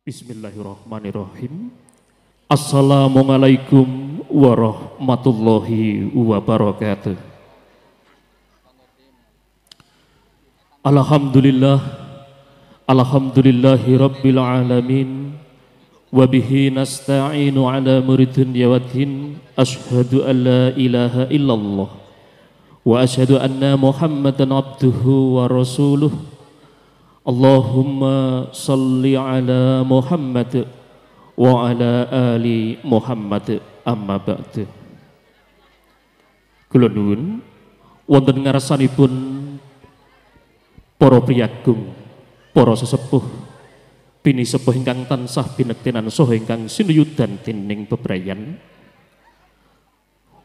Bismillahirrahmanirrahim. Assalamualaikum warahmatullahi wabarakatuh. Alhamdulillah, alhamdulillahi rabbil alamin. Wabihi nasta'inu ala muridun yawadhin. Ashhadu an la ilaha illallah wa ashhadu anna muhammadan abduhu wa rasuluh. Allahumma salli ala Muhammad wa ala ali Muhammad amma ba'du. Kula nuwun wonten ngarsanipun para priyagung, para sesepuh, bini sepuh ingkang tansah binektenan saha ingkang sinuyudan dening bebrayan.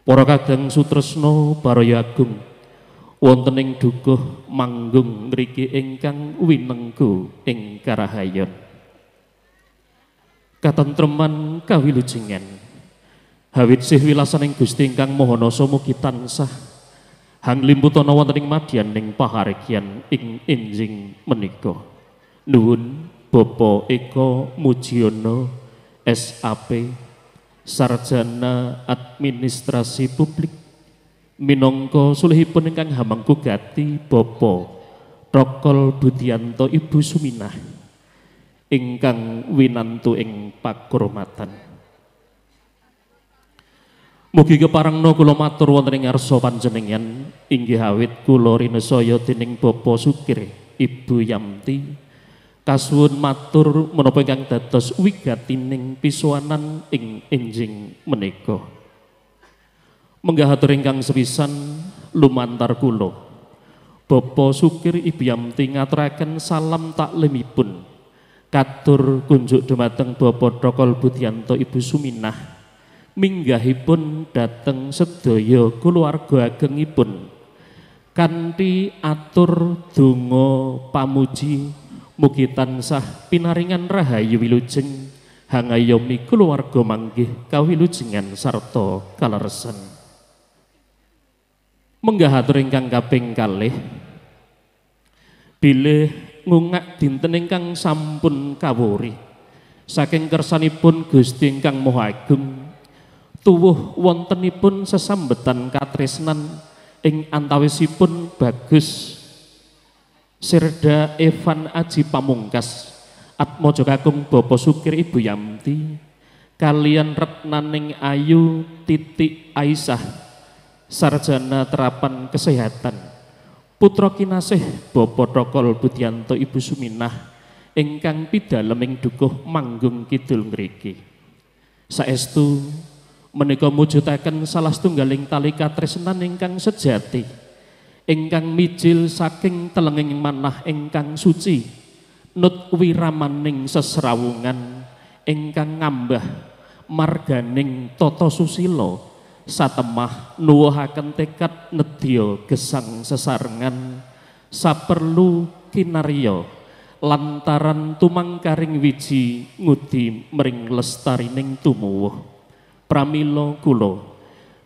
Para kadang sutresna baraya agung wonten ing dukuh manggung mriki ingkang winengku ing karahayon. Katentreman kawilujengan hawit sih wilasaning Gusti ingkang Maha Nasa mugi tansah hanglimputana wonten ing madyaning pahargyan ing enjing menika. Nuwun Bapak Eko Mujiono SAP, Sarjana Administrasi Publik, minangka sulihipun ingkang hamangku gati Bapak Trokol Budianto Ibu Suminah ingkang winantu ing pakurmatan. Mugi keparengna kula matur wonten ing ngarsa panjenengan inggih awit kula rinesaya dening Bapak Sukir Ibu Yamti kasuwun matur menapa ingkang dados wigatining pisuanan ing enjing menika. Menggah atur ingkang sepisan lumantar kula Bapak Sukir Ibu Yamti ngaturaken salam taklimipun katur kunjuk dumateng Bapak Trokol Budianto Ibu Suminah minggahipun dhateng sedaya kulawarga agengipun kanthi atur donga pamuji mugi tansah pinaringan rahayu wilujeng hangayomi kulawarga manggih kawilujengan sarta kaleresan. Menggah atur ingkang kaping kalih bilih ngungak dinten ingkang sampun kawuri saking kersanipun Gusti ingkang Maha Agung tuwuh wontenipun sesambetan katresnan ing antawisipun Bagus Sirda Evan Aji Pamungkas Atmaja kakung Bapak Sukir Ibu Yamti kalian Retnaning Ayu Titik Aisyah Sarjana Terapan Kesehatan putra kinasih Bapak Trokol Budianto Ibu Suminah ingkang pidalem ing dukuh manggung kidul mriki. Saestu menika mujudaken salah setunggaling tali katresnan ingkang sejati ingkang mijil saking telenging manah ingkang suci nut wiramaning sesrawungan ingkang ngambah marganing tata susila satemah nuwuhaken tekad nedya gesang sesarengan saperlu kinarya lantaran tumangkaring wiji ngudi mring lestarining tumuwuh. Pramila kula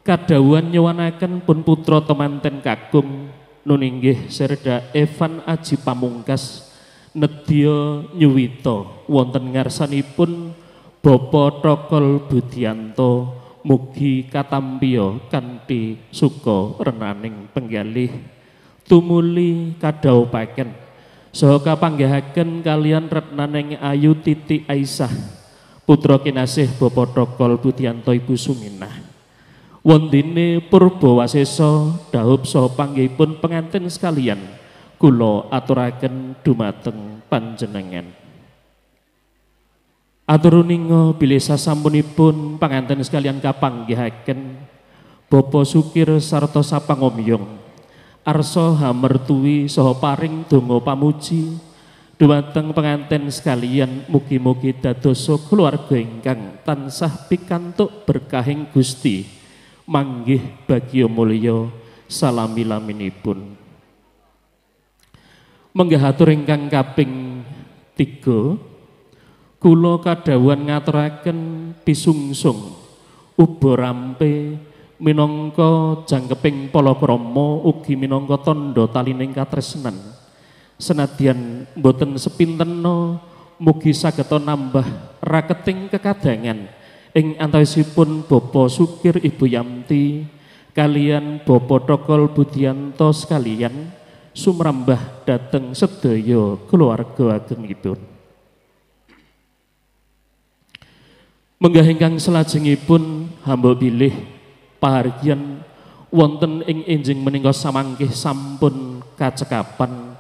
kadhawuhan nyuwanaken pun putra temanten kakung nuninggih Sirda Evan Aji Pamungkas nedya nyuwita wonten ngarsanipun Bapak Trokol Budianto mugi katampiya kanthi suka renaning penggalih tumuli kadhawuhaken saha kapanggihaken kalian Retnaning Ayu Titik Aisyah putra kinasih Bapak Trokol Budianto Ibu Suminah wondene Purbawasesa dhaup saha panggihipun pengantin sekalian kula aturaken dumateng panjenengan. Aturuninga bilih sasampunipun panganten sekalian kapanggihaken Bapak Sukir sarta sapangomyong arsa hamertuwi saha paring donga pamuji dumateng panganten sekalian mugi-mugi dadosa keluarga ingkang tansah pikantuk berkahing Gusti manggih bagya mulya salami-laminipun. Menggah atur ingkang kaping 3 kula kadhawuhan ngaturaken pisungsung uba rampe minangka jangkeping palakrama ugi minangka tandha talining katresnan senadyan boten sepintena mugi sageta nambah raketing kekadangan ing antawisipun Bapak Sukir Ibu Yamti kalian Bapak Tokol Budianto sekalian sumrambah dateng sedaya keluarga agengipun. Menggah ingkang salajengipun hamba bilih pahargyan wonten ing enjing menika samangkih sampun kacekapan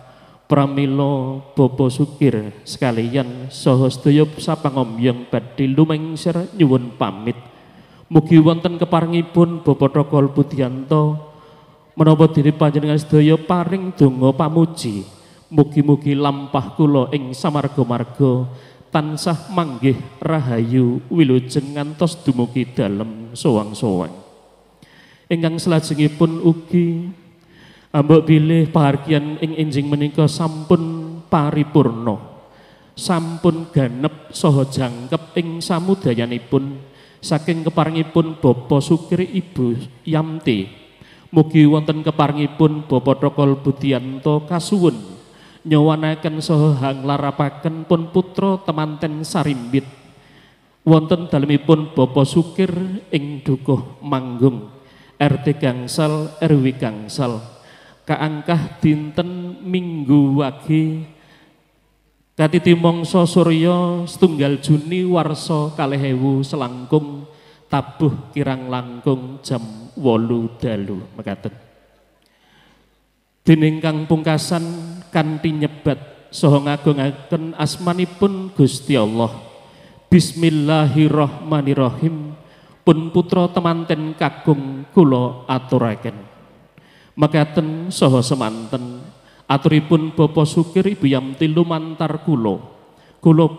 pramila Bapak Sukir sekalian saha sedaya sapangombyong badhe lumengsir nyuwun pamit. Mugi wonten keparengipun Bapak Tokol Budianto menapa diri panjenengan sedaya paring donga pamuji. Mugi-mugi lampah kula ing samarga-marga tansah manggih rahayu wilujeng ngantos dumugi dalem sowang-sowang. Ingkang salajengipun ugi ambek bilih pahargyan ing enjing menika sampun paripurna, sampun ganep saha jangkep ing samudayanipun saking keparengipun Bapak Sukir Ibu Yamti. Mugi wonten keparengipun Bapak Tokol Budianto kasuwun nyowanaken saha hanglarapaken pun putra temanten sarimbit wonten dalemipun Bapak Sukir ing dukuh manggung RT gangsal RW gangsal kaangkah dinten Minggu wage katiti mangsa surya setunggal Juni warsa 2000 selangkung tabuh kirang langkung jam 8 dalu mekaten. Dening kang pungkasan kanthi nyebat saha ngagungaken asmanipun Gusti Allah. Bismillahirrahmanirrahim. Pun putra temanten kakung kula aturaken. Mekaten saha semanten aturipun Bapak Sukir Ibu Yamti lumantar kula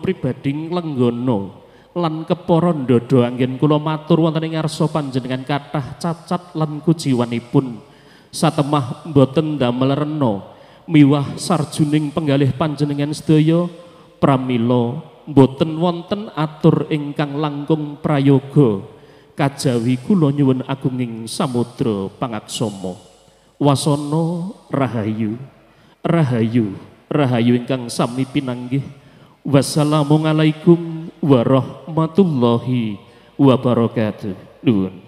pribadi nglenggana lan kepara ndada anggen kula matur wonten ing ngarsa panjenengan kathah cacat lan kujiwanipun satemah boten damel rena miwah sarjuning penggalih panjenengan sedaya pramila boten wonten atur ingkang langkung prayoga kajawi kula nyuwun agunging samudra pangaksama. Wasana rahayu rahayu rahayu ingkang sami pinanggih. Wassalamualaikum warahmatullahi wabarakatuh. Nuwun.